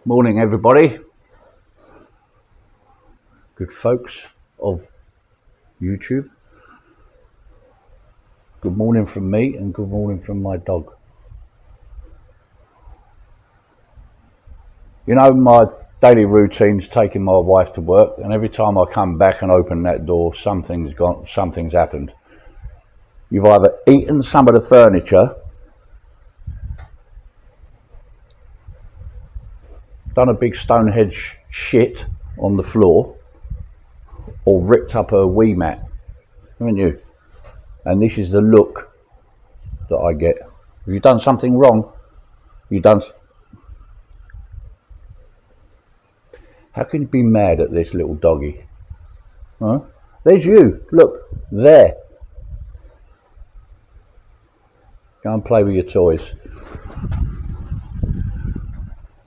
Morning, everybody. Good folks of YouTube. Good morning from me and good morning from my dog. You know, my daily routine's taking my wife to work, and every time I come back and open that door, something's happened. You've either eaten some of the furniture, done a big Stonehenge shit on the floor, or ripped up her wee mat, haven't you? And this is the look that I get. Have you done something wrong? You done? How can you be mad at this little doggy? Huh? There's you. Look, there. Go and play with your toys.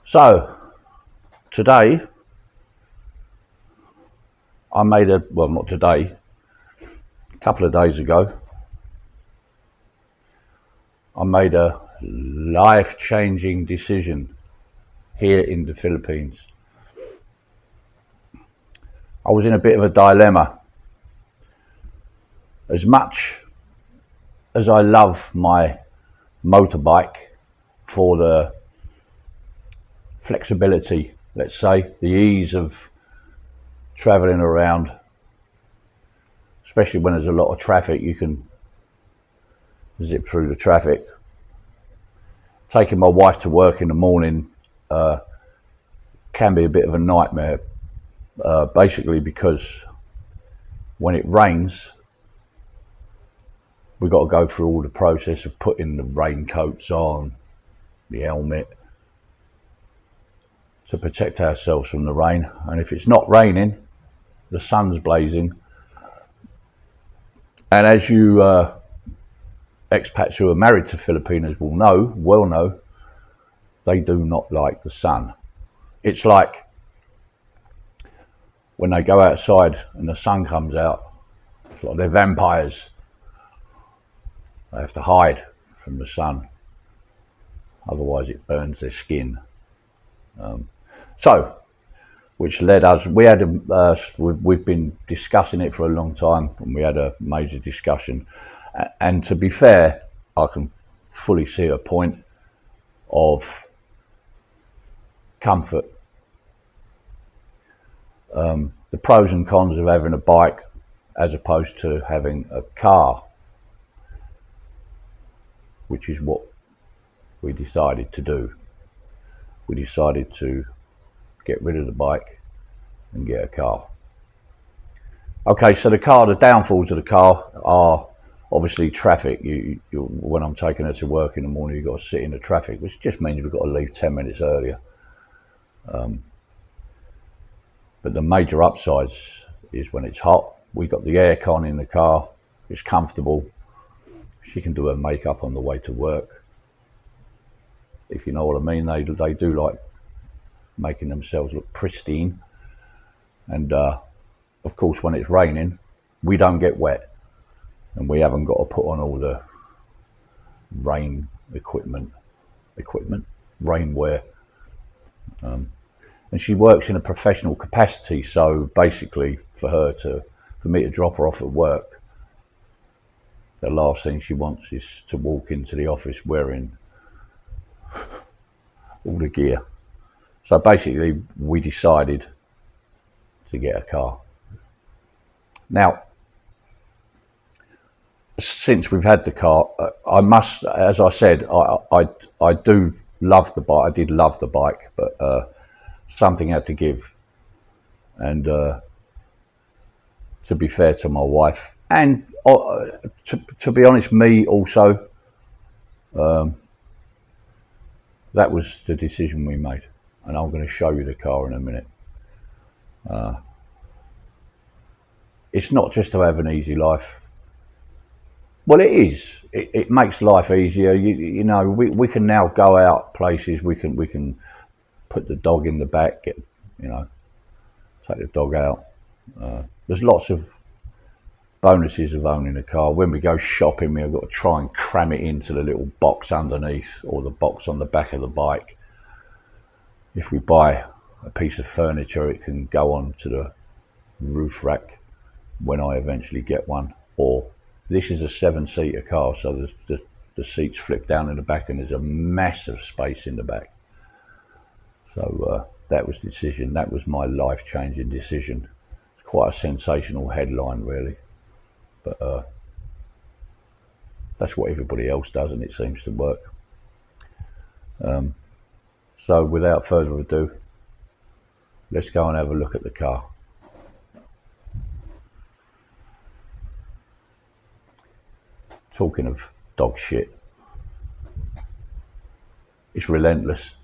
So, today, I made not today, a couple of days ago, I made a life-changing decision here in the Philippines. I was in a bit of a dilemma. As much as I love my motorbike for the flexibility, let's say, the ease of travelling around, especially when there's a lot of traffic, you can zip through the traffic. Taking my wife to work in the morning can be a bit of a nightmare, basically because when it rains, we've got to go through all the process of putting the raincoats on, the helmet, to protect ourselves from the rain. And if it's not raining, the sun's blazing. And as you expats who are married to Filipinos will know, they do not like the sun. It's like when they go outside and the sun comes out, it's like they're vampires. They have to hide from the sun, otherwise it burns their skin. Which led us, we've been discussing it for a long time, and we had a major discussion. And to be fair, I can fully see a point of comfort. The pros and cons of having a bike as opposed to having a car, which is what we decided to do. We decided to get rid of the bike and get a car. Okay, so the downfalls of the car are obviously traffic. When I'm taking her to work in the morning, you've got to sit in the traffic, which just means we've got to leave 10 minutes earlier. But the major upsides is when it's hot, we've got the aircon in the car, it's comfortable. She can do her makeup on the way to work. If you know what I mean, they do like making themselves look pristine. And of course, when it's raining, we don't get wet, and we haven't got to put on all the rain rainwear. And she works in a professional capacity, so basically for me to drop her off at work, the last thing she wants is to walk into the office wearing all the gear. So basically, we decided to get a car. Now, since we've had the car, I must, as I said, I do love the bike. I did love the bike, but something had to give. And to be fair to my wife, and to be honest, me also, that was the decision we made. And I'm going to show you the car in a minute. It's not just to have an easy life. Well, it is. It makes life easier. You know, we can now go out places. We can put the dog in the back. Take the dog out. There's lots of bonuses of owning a car. When we go shopping, we've got to try and cram it into the little box underneath or the box on the back of the bike. if we buy a piece of furniture, it can go on to the roof rack when I eventually get one. Or this is a 7-seater car, so the seats flip down in the back and there's a massive space in the back. So that was the decision. That was my life-changing decision. It's quite a sensational headline, really, but that's what everybody else does, and it seems to work. So without further ado, let's go and have a look at the car. Talking of dog shit, it's relentless.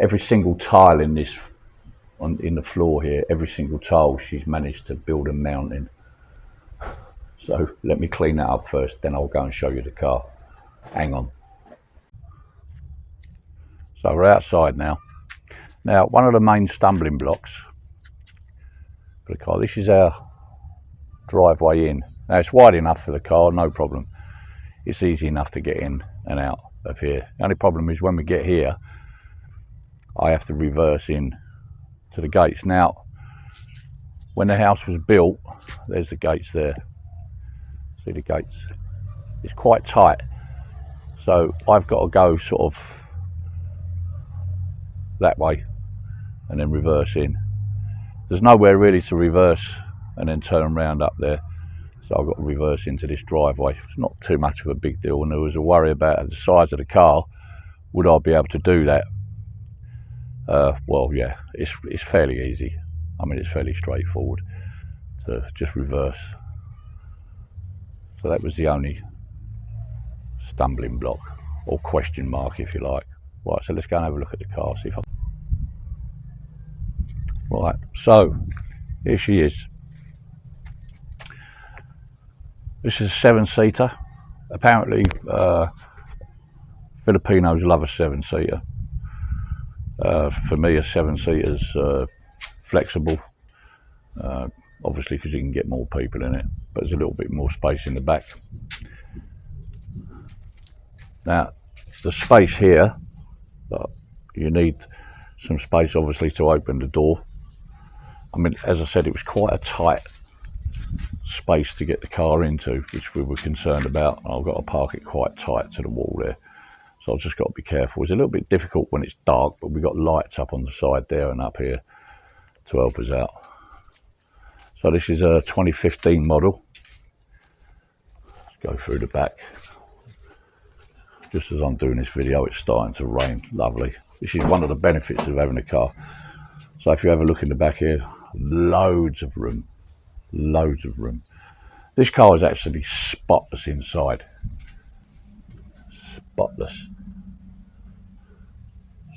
Every single tile in this, in the floor here, every single tile she's managed to build a mountain. So let me clean that up first, then I'll go and show you the car. Hang on. So we're outside now. Now, one of the main stumbling blocks for the car, this is our driveway in. Now, it's wide enough for the car, no problem. It's easy enough to get in and out of here. The only problem is when we get here, I have to reverse in to the gates. Now, when the house was built, there's the gates there. See the gates? It's quite tight. So I've got to go sort of that way and then reverse in. There's nowhere really to reverse and then turn around up there, so I've got to reverse into this driveway. It's not too much of a big deal, and there was a worry about the size of the car. Would I be able to do that? Well, yeah, it's fairly easy. I mean, it's fairly straightforward to just reverse. So that was the only stumbling block, or question mark if you like. Right, so let's go and have a look at the car, see if I... Right, so here she is. This is a 7-seater. Apparently, Filipinos love a 7-seater. For me, a 7-seater is flexible, obviously because you can get more people in it, but there's a little bit more space in the back. Now, the space here, you need some space obviously to open the door. I mean, as I said, it was quite a tight space to get the car into, which we were concerned about. I've got to park it quite tight to the wall there, so I've just got to be careful. It's a little bit difficult when it's dark, but we've got lights up on the side there and up here to help us out. So this is a 2015 model. Let's go through the back. Just as I'm doing this video, it's starting to rain. Lovely. This is one of the benefits of having a car. So if you have a look in the back here, loads of room. Loads of room. This car is actually spotless inside. Spotless.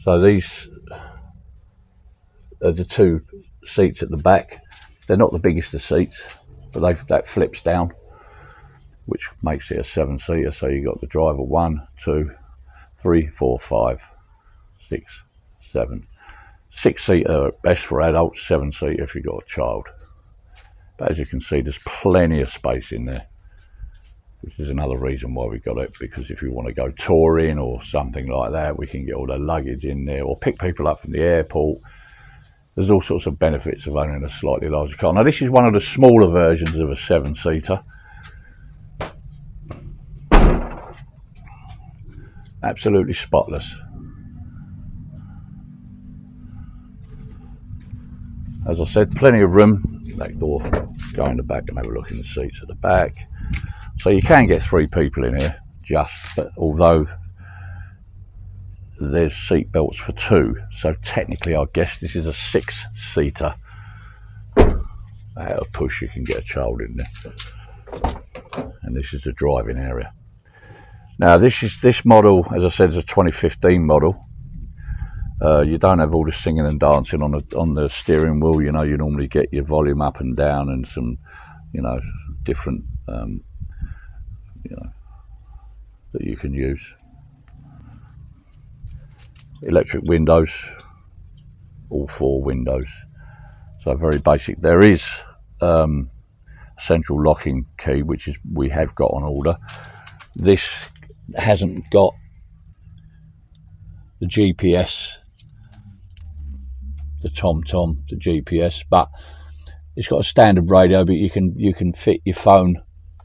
So these are the 2 seats at the back. They're not the biggest of seats, but that flips down, which makes it a 7-seater. So you got the driver 1, 2, 3, 4, 5, 6, 7. 6-seater best for adults, 7-seater if you've got a child. But as you can see, there's plenty of space in there, which is another reason why we got it, because if you want to go touring or something like that, we can get all the luggage in there, or pick people up from the airport. There's all sorts of benefits of owning a slightly larger car. Now, this is one of the smaller versions of a 7-seater. Absolutely spotless. As I said, plenty of room. Back door, go in the back and have a look in the seats at the back. So you can get 3 people in here, but although there's seat belts for 2, so technically I guess this is a 6-seater. At a push you can get a child in there. And this is the driving area. Now this model, as I said, is a 2015 model. You don't have all the singing and dancing on the steering wheel. You know, you normally get your volume up and down and some, different, that you can use. Electric windows, all 4 windows. So very basic. There is a central locking key, which we have got on order. This hasn't got the GPS TomTom, the GPS, but it's got a standard radio, but you can fit your phone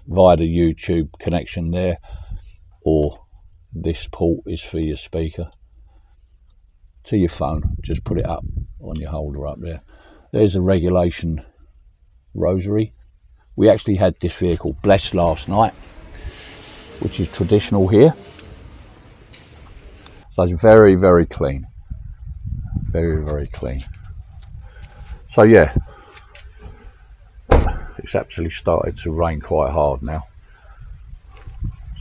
via the YouTube connection there, or this port is for your speaker to your phone. Just put it up on your holder up there. There's a regulation rosary. We actually had this vehicle blessed last night, which is traditional here. So it's very, very clean. Very, very clean. So yeah, it's actually started to rain quite hard now.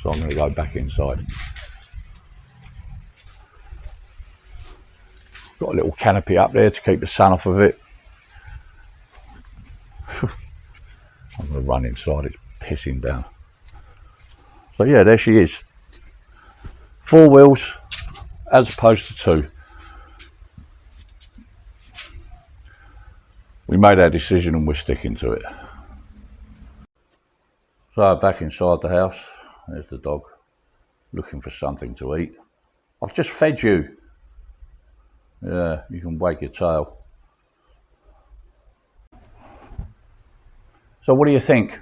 So I'm going to go back inside. Got a little canopy up there to keep the sun off of it. I'm going to run inside, it's pissing down. So yeah, there she is. 4 wheels as opposed to 2. We made our decision and we're sticking to it. So back inside the house, there's the dog looking for something to eat. I've just fed you. Yeah, you can wag your tail. So what do you think?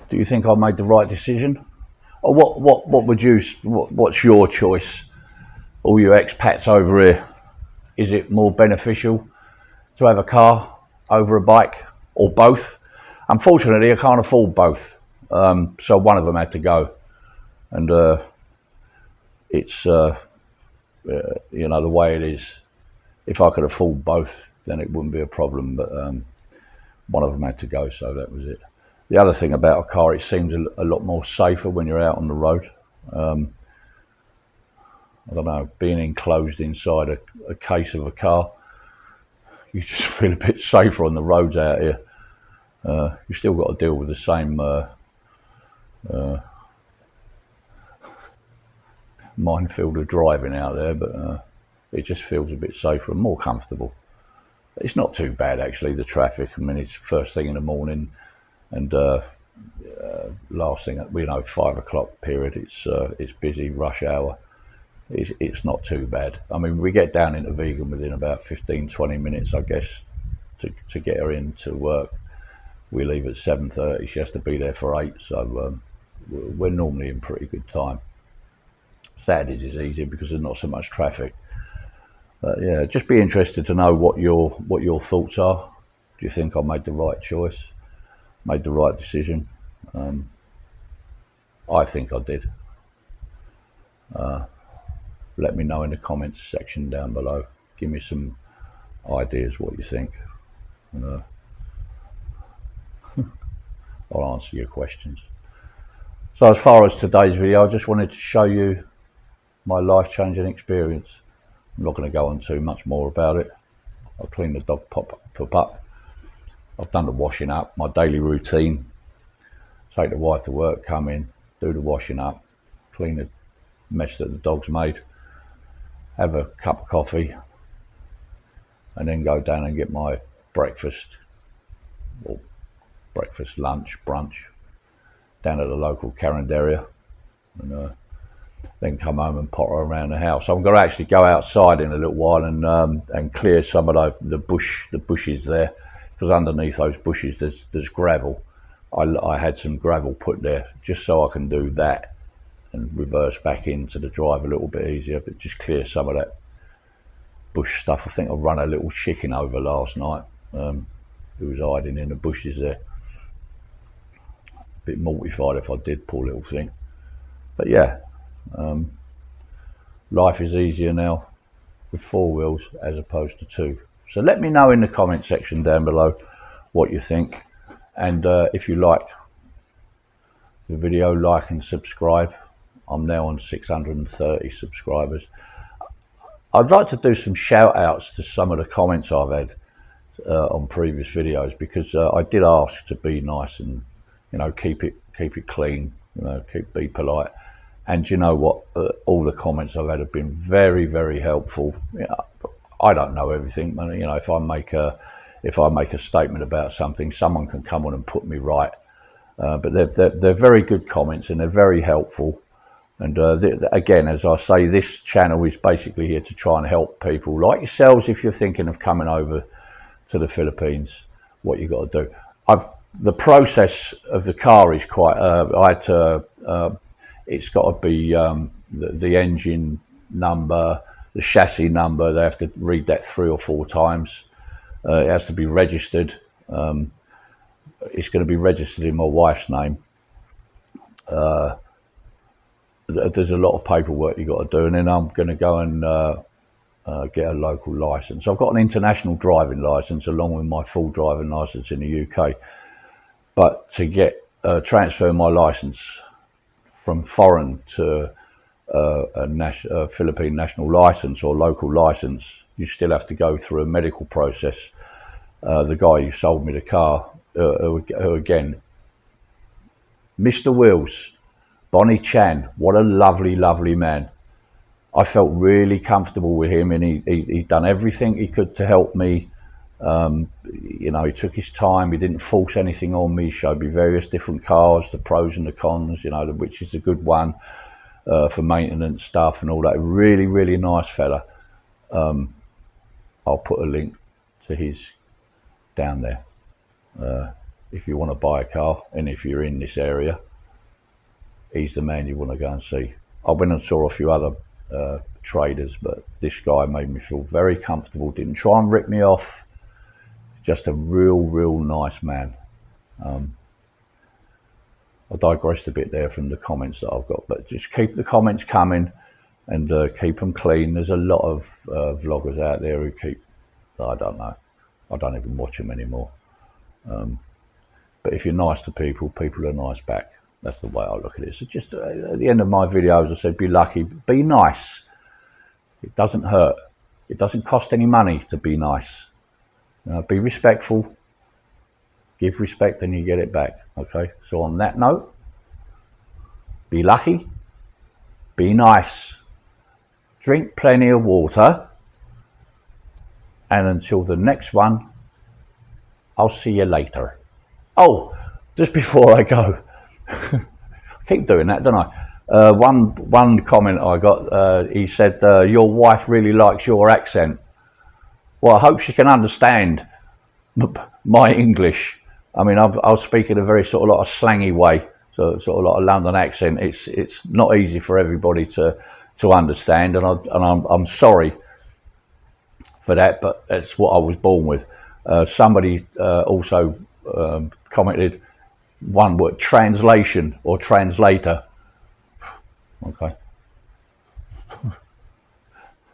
Do you think I made the right decision? Or what would you, what's your choice? All you expats over here, is it more beneficial to have a car over a bike, or both? Unfortunately, I can't afford both. So one of them had to go. And it's, you know, the way it is. If I could afford both, then it wouldn't be a problem. But one of them had to go, so that was it. The other thing about a car, it seems a lot more safer when you're out on the road. I don't know, being enclosed inside a case of a car, you just feel a bit safer on the roads out here. You still got to deal with the same minefield of driving out there, but it just feels a bit safer and more comfortable. It's not too bad actually, the traffic. I mean, it's first thing in the morning, and last thing, you know, 5 o'clock period. It's busy, rush hour. It's not too bad. I mean, we get down into Vigan within about 15-20 minutes, I guess, to get her into work. We leave at 7:30. She has to be there for 8, so we're normally in pretty good time. Saturdays is easier because there's not so much traffic. But yeah, just be interested to know what your thoughts are. Do you think I made the right choice? Made the right decision? I think I did. Let me know in the comments section down below. Give me some ideas what you think. I'll answer your questions. So as far as today's video, I just wanted to show you my life-changing experience. I'm not going to go on too much more about it. I'll clean the dog pop up. I've done the washing up, my daily routine. Take the wife to work, come in, do the washing up, clean the mess that the dog's made, have a cup of coffee, and then go down and get my breakfast, or breakfast, lunch, brunch, down at the local Carinderia, and then come home and potter around the house. So I'm going to actually go outside in a little while and clear some of the bushes there, because underneath those bushes there's gravel. I had some gravel put there just so I can do that and reverse back into the drive a little bit easier, but just clear some of that bush stuff. I think I run a little chicken over last night who was hiding in the bushes there. A bit mortified if I did, poor little thing. But yeah, life is easier now with 4 wheels as opposed to 2. So let me know in the comment section down below what you think, and if you like the video, like and subscribe. I'm now on 630 subscribers. I'd like to do some shout outs to some of the comments I've had on previous videos, because I did ask to be nice and, you know, keep it clean, you know, be polite. And you know what, all the comments I've had have been very, very helpful. You know, I don't know everything, but you know, if I make a statement about something, someone can come on and put me right. But they're very good comments, and they're very helpful. And again, as I say, this channel is basically here to try and help people like yourselves if you're thinking of coming over to the Philippines, what you got to do. The process of the car is quite, I had to, it's got to be the engine number, the chassis number, they have to read that 3 or 4 times. It has to be registered. It's going to be registered in my wife's name. There's a lot of paperwork you got to do, and then I'm going to go and get a local license. I've got an international driving license along with my full driving license in the UK, but to get transfer my license from foreign to a Philippine national license or local license, you still have to go through a medical process. The guy who sold me the car, who again, Mr. Wheels, Bonnie Chan, what a lovely, lovely man. I felt really comfortable with him, and he done everything he could to help me. You know, he took his time, he didn't force anything on me, showed me various different cars, the pros and the cons, you know, which is a good one for maintenance stuff and all that. Really, really nice fella. I'll put a link to his down there if you want to buy a car, and if you're in this area, he's the man you want to go and see. I went and saw a few other traders, but this guy made me feel very comfortable, didn't try and rip me off, just a real nice man. I digressed a bit there from the comments that I've got, but just keep the comments coming and keep them clean. There's a lot of vloggers out there who keep, I don't know, I don't even watch them anymore. But if you're nice to people, people are nice back. That's the way I look at it. So just at the end of my videos, I said, be lucky, be nice. It doesn't hurt. It doesn't cost any money to be nice. Be respectful. Give respect and you get it back. Okay, so on that note, be lucky, be nice, drink plenty of water, and until the next one, I'll see you later. Oh, just before I go, I keep doing that, don't I? One comment I got, he said, your wife really likes your accent. Well, I hope she can understand my English. I mean, I'll speak in a very sort of slangy way, so sort of like a London accent. It's not easy for everybody to understand, and I'm sorry for that, but that's what I was born with. Somebody also commented one word, translation or translator. Okay.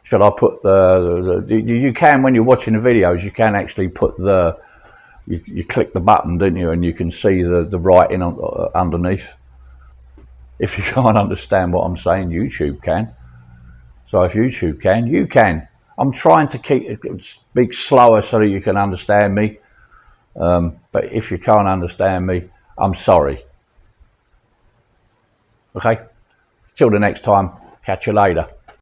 Should I put you can, when you're watching the videos, you can actually put you click the button, didn't you, and you can see the writing underneath. If you can't understand what I'm saying, YouTube can. So if YouTube can, you can. I'm trying to speak slower so that you can understand me. But if you can't understand me, I'm sorry. Okay? Till the next time, catch you later.